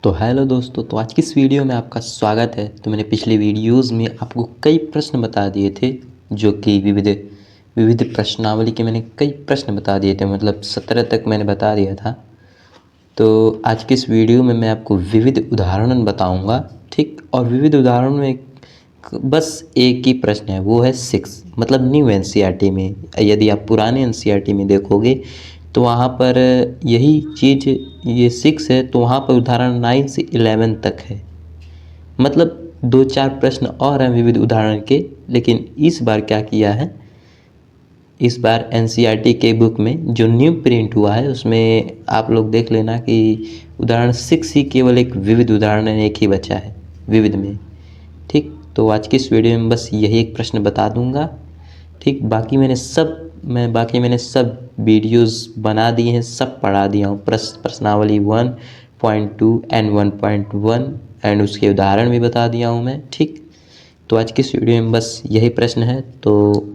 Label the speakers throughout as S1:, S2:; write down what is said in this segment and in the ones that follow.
S1: तो हेलो दोस्तों, तो आज की इस वीडियो में आपका स्वागत है। तो मैंने पिछले वीडियोस में आपको कई प्रश्न बता दिए थे, जो कि विविध विविध प्रश्नावली के मैंने कई प्रश्न बता दिए थे, मतलब 17 तक मैंने बता दिया था। तो आज की इस वीडियो में मैं आपको विविध उदाहरण बताऊंगा, ठीक। और विविध उदाहरण में बस एक ही प्रश्न है, वो है 6, मतलब न्यू एनसीईआरटी में। यदि आप पुराने एनसीईआरटी में देखोगे तो वहाँ पर यही चीज़, ये 6 है, तो वहाँ पर उदाहरण 9 से 11 तक है। मतलब 2-4 प्रश्न और हैं विविध उदाहरण के। लेकिन इस बार क्या किया है, इस बार एनसीईआरटी के बुक में जो न्यू प्रिंट हुआ है उसमें आप लोग देख लेना कि उदाहरण 6 ही केवल एक विविध उदाहरण एक ही बचा है विविध में, ठीक। तो आज की इस वीडियो में बस यही एक प्रश्न बता दूंगा, ठीक। बाकी मैंने सब वीडियोस बना दिए हैं, सब पढ़ा दिया हूँ। प्रश्नावली 1.2 एंड 1.1 एंड उसके उदाहरण भी बता दिया हूँ मैं, ठीक। तो आज की इस वीडियो में बस यही प्रश्न है। तो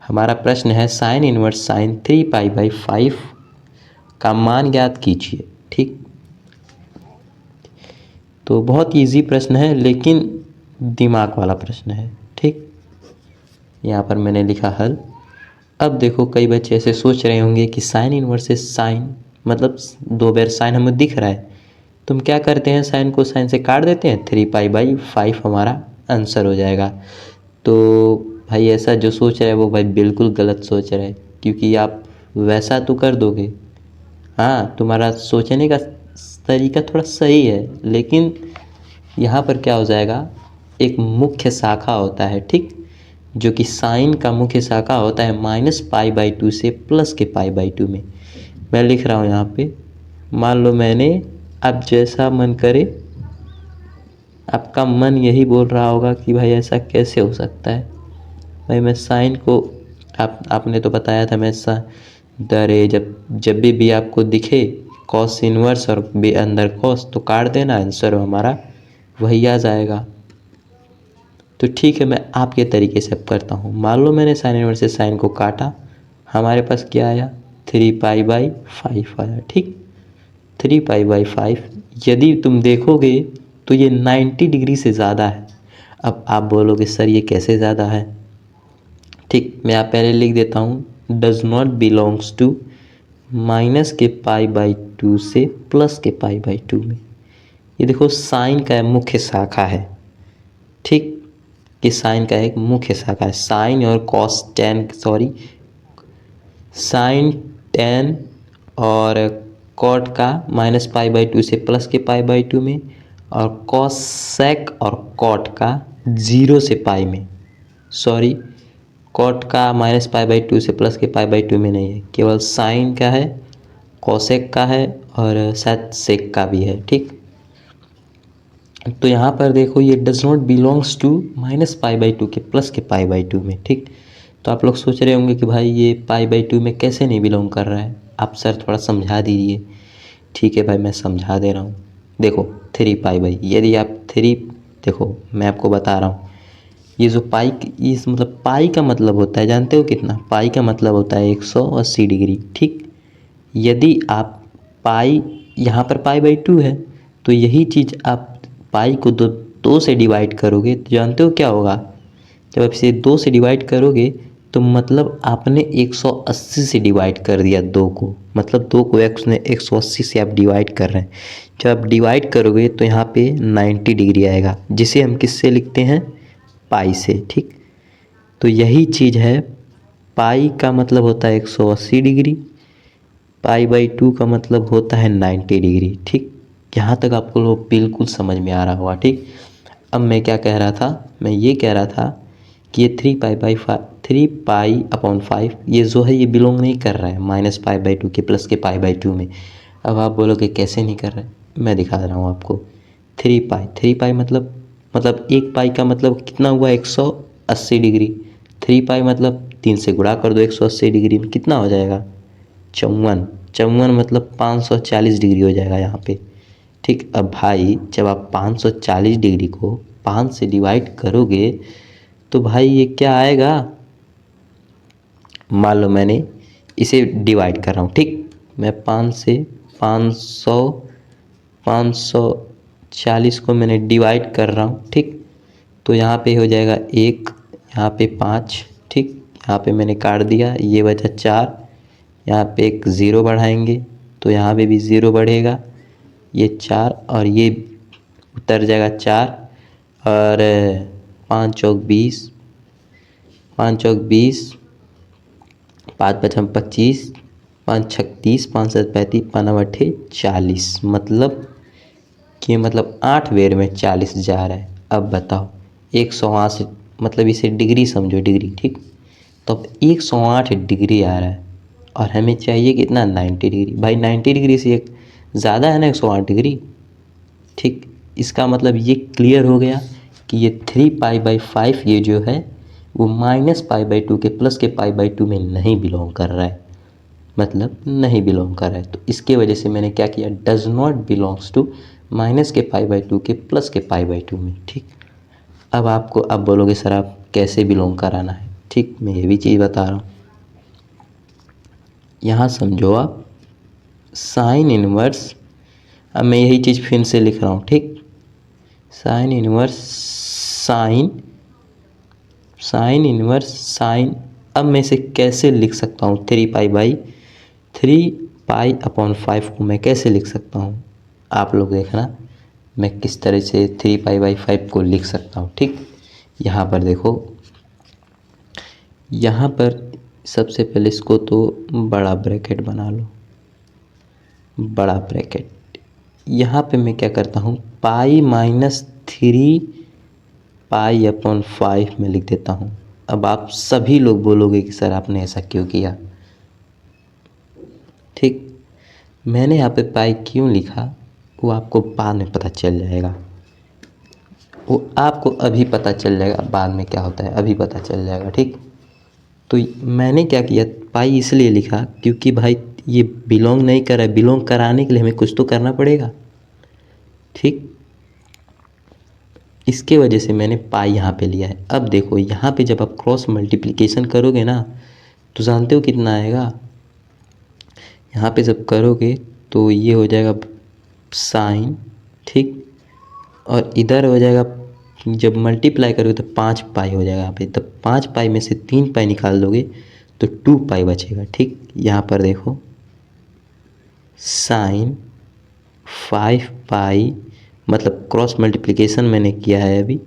S1: हमारा प्रश्न है साइन इनवर्स साइन 3π/5 का मान ज्ञात कीजिए, ठीक। तो बहुत इजी प्रश्न है, लेकिन दिमाग वाला प्रश्न है, ठीक। यहाँ पर मैंने लिखा हल। अब देखो, कई बच्चे ऐसे सोच रहे होंगे कि साइन इनवर्स से साइन, मतलब 2 बार साइन हमें दिख रहा है, तुम क्या करते हैं, साइन को साइन से काट देते हैं, 3π/5 हमारा आंसर हो जाएगा। तो भाई ऐसा जो सोच रहा है वो भाई बिल्कुल गलत सोच रहा है, क्योंकि आप वैसा तो कर दोगे। हाँ, तुम्हारा सोचने का तरीका थोड़ा सही है, लेकिन यहाँ पर क्या हो जाएगा, एक मुख्य शाखा होता है, ठीक, जो कि साइन का मुख्य शाखा होता है -π/2 से +π/2 में। मैं लिख रहा हूँ यहाँ पे, मान लो मैंने, अब जैसा मन करे, आपका मन यही बोल रहा होगा कि भाई ऐसा कैसे हो सकता है। भाई मैं साइन को, आपने तो बताया था, मैं दरे जब भी आपको दिखे कॉस इनवर्स और बी अंदर कॉस, तो काट देना, आंसर हमारा वही आ जाएगा। तो ठीक है, मैं आपके तरीके से अब करता हूँ। मान लो मैंने साइन इनवर्स से साइन को काटा, हमारे पास क्या आया, 3π/5 आया, ठीक। 3π/5 यदि तुम देखोगे तो ये 90 डिग्री से ज़्यादा है। अब आप बोलोगे सर ये कैसे ज़्यादा है, ठीक। मैं आप पहले लिख देता हूँ, डज नॉट बिलोंग्स टू -π/2 से +π/2 में। ये देखो साइन का मुख्य शाखा है, ठीक, कि साइन का एक मुख्य शाखा है। साइन और कॉस टेन, साइन टेन और कॉट का -π/2 से +π/2 में, और कॉसेक और कॉट का 0 से पाई में। कॉट का -π/2 से +π/2 में नहीं है, केवल साइन का है, कॉसेक का है और शायद सेक का भी है, ठीक। तो यहाँ पर देखो, ये डज नॉट बिलोंग्स टू -π/2 के +π/2 में, ठीक। तो आप लोग सोच रहे होंगे कि भाई ये π/2 में कैसे नहीं बिलोंग कर रहा है, आप सर थोड़ा समझा दीजिए। ठीक है भाई, मैं समझा दे रहा हूँ। देखो 3π, यदि आप 3, देखो मैं आपको बता रहा हूँ, ये जो पाई, इस मतलब पाई का मतलब होता है, जानते हो कितना, पाई का मतलब होता है 180 डिग्री, ठीक। यदि आप पाई, यहाँ पर π/2 है, तो यही चीज़ आप पाई को दो से डिवाइड करोगे तो जानते हो क्या होगा, जब आप इसे 2 से डिवाइड करोगे तो मतलब आपने 180 से डिवाइड कर दिया 2 को, मतलब 2 को x ने 180 से आप डिवाइड कर रहे हैं। जब आप डिवाइड करोगे तो यहाँ पे 90 डिग्री आएगा, जिसे हम किससे लिखते हैं, पाई से, ठीक। तो यही चीज़ है, पाई का मतलब होता है 180 डिग्री, π/2 का मतलब होता है 90 डिग्री, ठीक। यहाँ तक आपको लोग बिल्कुल समझ में आ रहा होगा, ठीक। अब मैं क्या कह रहा था, मैं ये कह रहा था कि ये 3π/5 ये जो है, ये बिलोंग नहीं कर रहा है -π/2 के +π/2 में। अब आप बोलोगे कैसे नहीं कर रहा है, मैं दिखा रहा हूँ आपको। 3π मतलब एक पाई का मतलब कितना हुआ, 180 डिग्री। 3π मतलब 3 से गुणा कर दो 180 डिग्री में, कितना हो जाएगा, 54 मतलब 540 डिग्री हो जाएगा यहाँ पे, ठीक। अब भाई जब आप 540 डिग्री को 5 से डिवाइड करोगे तो भाई ये क्या आएगा, मान लो मैंने इसे डिवाइड कर रहा हूँ, ठीक। मैं 5 से 500 540 को मैंने डिवाइड कर रहा हूँ, ठीक। तो यहाँ पे हो जाएगा 1, यहाँ पे 5, ठीक। यहाँ पे मैंने काट दिया, ये बचा 4, यहाँ पे एक 0 बढ़ाएंगे तो यहाँ पे भी 0 बढ़ेगा, ये 4 और ये उतर जाएगा 4 और 5 चौक 20, 5 चौक 20, 5 पचम 25, 5 छक 30, 5 7 35, 5 9 8 40, मतलब कि 8 बेर में 40 जा रहा है। अब बताओ 108, मतलब इसे डिग्री समझो, डिग्री, ठीक। तो अब 108 डिग्री आ रहा है और हमें चाहिए कितना, 90 डिग्री। भाई 90 डिग्री से एक ज़्यादा है ना 108 डिग्री, ठीक। इसका मतलब ये क्लियर हो गया कि ये 3π/5 ये जो है वो -π/2 के प्लस के π/2 में नहीं बिलोंग कर रहा है, मतलब नहीं बिलोंग कर रहा है। तो इसके वजह से मैंने क्या किया, does not belongs to minus के π/2 के प्लस के π/2 में, ठीक। अब आपको अब बोलोगे सर आप कैसे बिलोंग कराना है, ठीक। मैं ये भी चीज़ बता रहा हूँ। यहाँ समझो आप साइन इनवर्स, अब मैं यही चीज़ फिर से लिख रहा हूँ, ठीक। Sine inverse sine inverse sine, अब मैं इसे कैसे लिख सकता हूँ, 3π/5 को मैं कैसे लिख सकता हूँ, आप लोग देखना मैं किस तरह से 3π/5 को लिख सकता हूँ, ठीक। यहाँ पर देखो, यहाँ पर सबसे पहले इसको तो बड़ा ब्रैकेट बना लो, बड़ा ब्रैकेट। यहाँ पे मैं क्या करता हूँ, π-3π/5 में लिख देता हूँ। अब आप सभी लोग बोलोगे कि सर आपने ऐसा क्यों किया, ठीक। मैंने यहाँ पे पाई क्यों लिखा वो आपको बाद में पता चल जाएगा, वो आपको अभी पता चल जाएगा, बाद में क्या होता है अभी पता चल जाएगा, ठीक। तो मैंने क्या किया, पाई इसलिए लिखा क्योंकि भाई ये बिलोंग नहीं कर रहा है, बिलोंग कराने के लिए हमें कुछ तो करना पड़ेगा, ठीक। इसके वजह से मैंने पाई यहाँ पे लिया है। अब देखो यहाँ पे जब आप क्रॉस मल्टीप्लिकेशन करोगे ना तो जानते हो कितना आएगा, यहाँ पे जब करोगे तो ये हो जाएगा साइन, ठीक। और इधर हो जाएगा, जब मल्टीप्लाई करोगे तो 5π हो जाएगा यहाँ पे, तब 5π में से 3π निकाल दोगे तो 2π बचेगा, ठीक। यहाँ पर देखो साइन 5π, मतलब क्रॉस मल्टीप्लिकेशन मैंने किया है अभी,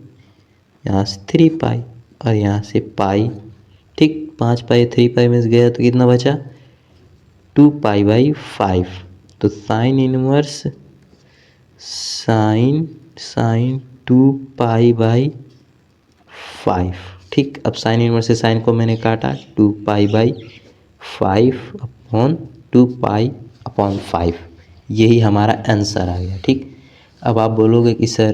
S1: यहाँ से 3π और यहाँ से पाई, ठीक। 5π 3π में से गया तो कितना बचा, 2π/5। तो साइन इनवर्स साइन 2π/5, ठीक। अब साइन इनवर्स से साइन को मैंने काटा, 2π/5/2π/5, यही हमारा आंसर आ गया, ठीक। अब आप बोलोगे कि सर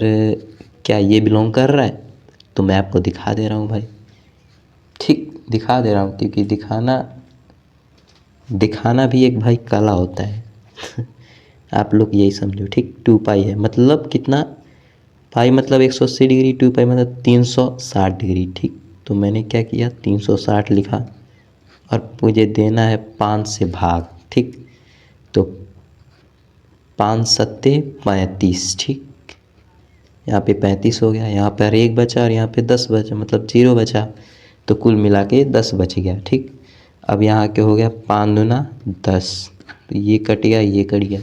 S1: क्या ये बिलोंग कर रहा है, तो मैं आपको दिखा दे रहा हूँ भाई, ठीक। दिखा दे रहा हूँ क्योंकि दिखाना भी एक भाई कला होता है आप लोग यही समझो, ठीक। 2π है मतलब कितना, पाई मतलब 180 डिग्री, 2π मतलब 360 डिग्री, ठीक। तो मैंने क्या किया, 360 लिखा और मुझे देना है 5 से भाग, ठीक। तो 5 सत्ते 35, ठीक। यहाँ पे 35 हो गया, यहाँ पर 1 बचा और यहाँ पे 10 बचा, मतलब 0 बचा, तो कुल मिला के 10 बच गया, ठीक। अब यहाँ क्या हो गया, 5 दूना 10, तो ये कट गया, ये कट गया,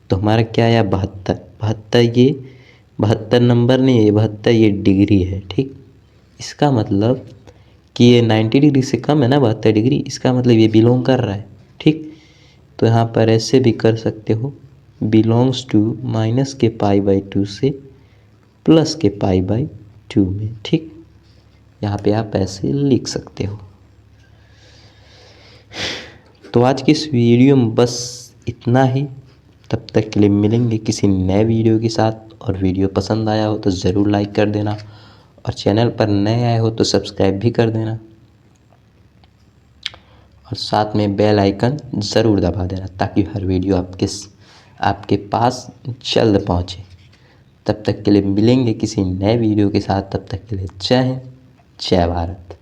S1: तो हमारा क्या आया 72। 72 ये 72 नंबर नहीं है, ये 72 ये डिग्री है, ठीक। इसका मतलब कि ये 90 डिग्री से कम है ना 72 डिग्री, इसका मतलब ये बिलोंग कर रहा है, ठीक। तो यहाँ पर ऐसे भी कर सकते हो, बिलोंग्स टू माइनस के π/2 से प्लस के π/2 में, ठीक। यहाँ पे आप ऐसे लिख सकते हो। तो आज की इस वीडियो में बस इतना ही, तब तक के लिए मिलेंगे किसी नए वीडियो के साथ। और वीडियो पसंद आया हो तो ज़रूर लाइक कर देना और चैनल पर नए आए हो तो सब्सक्राइब भी कर देना और साथ में बेल आइकन ज़रूर दबा देना ताकि हर वीडियो आपके पास जल्द पहुँचे। तब तक के लिए मिलेंगे किसी नए वीडियो के साथ, तब तक के लिए जय हिंद, जय भारत।